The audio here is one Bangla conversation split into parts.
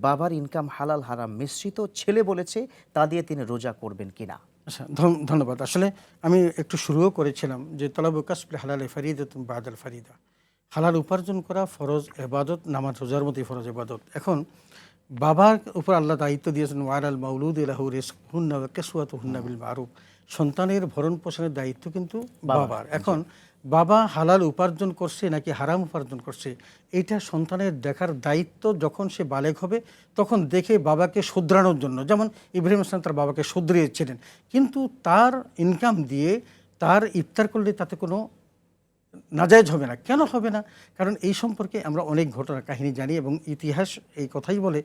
বাবার ইনকাম হালাল হারাম মিশ্রিত, ছেলে বলেছে তা দিয়ে তিনি রোজা করবেন কিনা? আচ্ছা, ধন্যবাদ। আসলে আমি একটু শুরুও করেছিলাম যে তলাবু কাসবি হালাল ফারিদাতুন বাদাল ফারিদা, হালাল উপার্জন করা ফরজ এবাদত, নামাজ রোজার মতোই ফরজ এবাদত। এখন বাবার উপর আল্লাহ দায়িত্ব দিয়েছেন ওয়ালাল মাউলুদ লাহু রিজকুহুন্না ওয়া কিসওয়াতুহুন্না বিল মারুফ, সন্তানের ভরণ পোষণের দায়িত্ব কিন্তু বাবার। এখন বাবা হালাল উপার্জন করছে নাকি হারাম উপার্জন করছে এটা সন্তানের দেখার দায়িত্ব। যখন সে বালেগ হবে তখন দেখে বাবাকে শুধরানোর জন্য, যেমন ইব্রাহিম ইসলাম তার বাবাকে শুধরিয়েছিলেন, কিন্তু তার ইনকাম দিয়ে তার ইফতার করলে তাতে কোনো নাজায়েজ হবে না। কেন হবে না? কারণ এই সম্পর্কে আমরা অনেক ঘটনা কাহিনী জানি এবং ইতিহাস এই কথাই বলে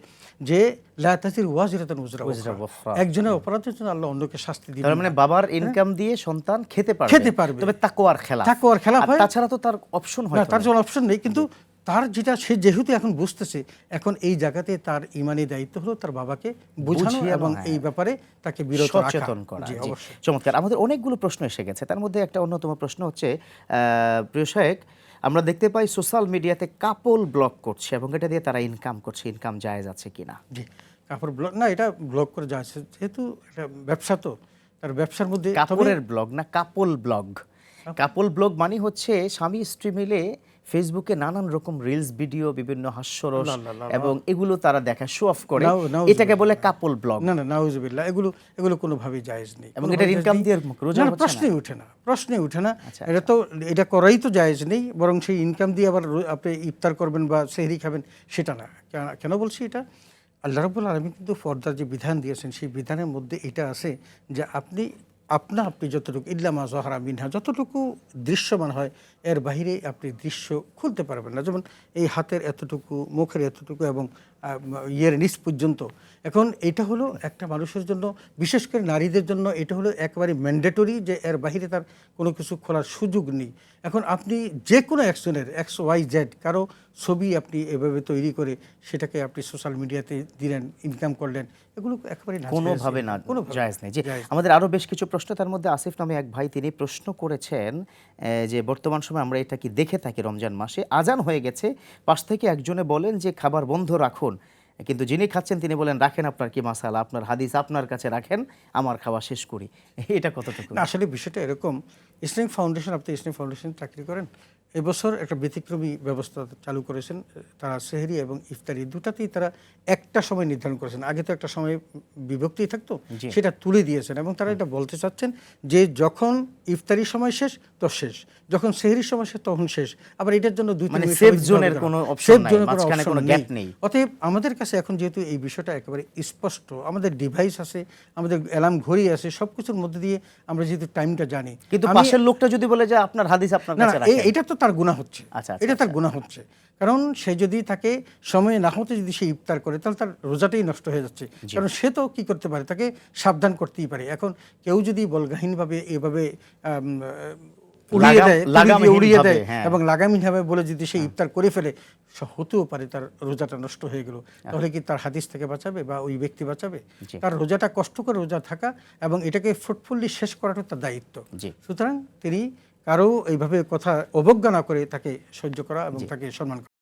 যে লা তাজির ওয়াজিরাতুন উজরা উখরা, একজনের অপরাধের জন্য আল্লাহ অন্যকে শাস্তি দিবেন। তার মানে বাবার ইনকাম দিয়ে সন্তান খেতে পারবে, তবে তাকওয়ার খেলাফ হয়, তাছাড়া তো তার অপশন হয় না, তার জন্য অপশন নেই। কিন্তু তার যেটা সে যেহেতু এখন বুঝতেছে, এখন এই জায়গাতে তার ইমানি দায়িত্ব হলো তার বাবাকে বোঝানো এবং এই ব্যাপারে তাকে বিরত রাখা, সচেতন করা। চমৎকার। আমাদের অনেকগুলো প্রশ্ন এসে গেছে, তার মধ্যে একটা অন্যতম প্রশ্ন হচ্ছে, প্রিয় শায়েখ, আমরা দেখতে পাই সোশ্যাল মিডিয়াতে কাপল ব্লগ করছে এবং এটা দিয়ে তারা ইনকাম করছে, ইনকাম জায়েজ আছে কিনা? জি, কাপড় ব্লগ না, এটা ব্লগ করে যাচ্ছে যেহেতু এটা ব্যবসা, তো তার ব্যবসার মধ্যে কাপড়ের ব্লগ না, কাপল ব্লগ। কাপল ব্লগ মানে হচ্ছে স্বামী স্ত্রী মিলে ফেসবুকে নানান রকম রিলস ভিডিও, বিভিন্ন হাস্যরস এবং এগুলো তারা দেখা, শো অফ করে, এটাকে বলে কাপল ব্লগ। না না, নাউজুবিল্লাহ, এগুলো কোনোভাবেই জায়েজ নেই এবং এটা ইনকাম দিয়ে রোজা হচ্ছে না, প্রশ্নই ওঠে না। এটা করাই তো জায়েজ নেই, বরং সেই ইনকাম দিয়ে আবার আপনি ইফতার করবেন বা সেহরি খাবেন সেটা না। কেন বলছি এটা? আল্লাহ রাব্বুল আলামিন কিন্তু পর্দার যে বিধান দিয়েছেন সেই বিধানের মধ্যে এটা আছে যে আপনি যতটুকু ইল্লামা জহরা মিনহা, যতটুকু দৃশ্যমান হয় এর বাহিরে আপনি দৃশ্য খুলতে পারবেন না। যেমন এই হাতের এতটুকু, মুখের এতটুকু এবং নিচ পর্যন্ত। এখন এটা হলো একটা মানুষের জন্য, বিশেষ করে নারীদের জন্য এটা হলো একেবারে ম্যান্ডেটরি যে এর বাহিরে তার কোনো কিছু খোলার সুযোগ নেই। এখন আপনি যে কোনো একজনের XYZ কারো ছবি আপনি এভাবে তৈরি করে সেটাকে আপনি সোশ্যাল মিডিয়াতে দিলেন, ইনকাম করলেন, এগুলো একেবারে কোনোভাবে না, জায়েজ নেই। যে আমাদের আরও বেশ কিছু প্রশ্ন, তার মধ্যে আসিফ নামে এক ভাই, তিনি প্রশ্ন করেছেন যে বর্তমান সময় আমরা এটা কি দেখে থাকি, রমজান মাসে আজান হয়ে গেছে, পাশ থেকে একজনে বলেন যে খাবার বন্ধ রাখুন, কিন্তু যিনি খাচ্ছেন তিনি বলেন রাখেন, আপনার কি মাসালা, আপনার হাদিস আপনার কাছে রাখেন, আমার খাওয়া শেষ করি। এটা কতটুকু? আসলে বিষয়টা এরকম, ইসলামিক ফাউন্ডেশন, আপনি ইসলামিক ফাউন্ডেশন চাকরি করেন, এবছর একটা ব্যতিক্রমী ব্যবস্থা চালু করেছেন। তারা সেহরি এবং ইফতারি দুটাতেই তারা একটা সময় নির্ধারণ করেছেন। আগে তো একটা সময় বিভক্তি থাকতো, সেটা তুলে দিয়েছেন এবং তারা এটা বলতে চাচ্ছেন যে যখন ইফতারির সময় শেষ তো শেষ, যখন সেহরির সময় শেষ তখন শেষ। আবার এটার জন্য সেফ জোনের কোনো অপশন নেই। অতএব আমাদের কাছে এখন যেহেতু এই বিষয়টা একেবারে স্পষ্ট, আমাদের ডিভাইস আছে, আমাদের অ্যালার্ম ঘড়ি আছে, সবকিছুর মধ্যে দিয়ে আমরা যেহেতু টাইমটা জানি, কিন্তু পাশের লোকটা যদি বলে যে আপনার হাদিস আপনার কাছে রাখেন, এটা তো তার গুনাহ হচ্ছে। এটা তার গুনাহ হচ্ছে, কারণ সে যদি তাকে সময় না হতে যদি সে ইফতার করে তাহলে তার রোজাটাই নষ্ট হয়ে যাচ্ছে। কারণ সে তো কি করতে পারে, তাকে সাবধান করতেই পারে। এখন কেউ যদি বলগাহীনভাবে এভাবে উড়িয়ে দেয় এবং লাগামহীনভাবে বলে যদি সে ইফতার করে ফেলে, হতেও পারে তার রোজাটা নষ্ট হয়ে গেল। তাহলে কি তার হাদিস থেকে বাঁচাবে বা ওই ব্যক্তি বাঁচাবে? তার রোজাটা কষ্ট করে রোজা থাকা এবং এটাকে ফ্রুটফুলি শেষ করাটা তার দায়িত্ব। সুতরাং তিনি কারো এইভাবে কথা অবজ্ঞা না করে তাকে সহ্য করা এবং তাকে সম্মান করা।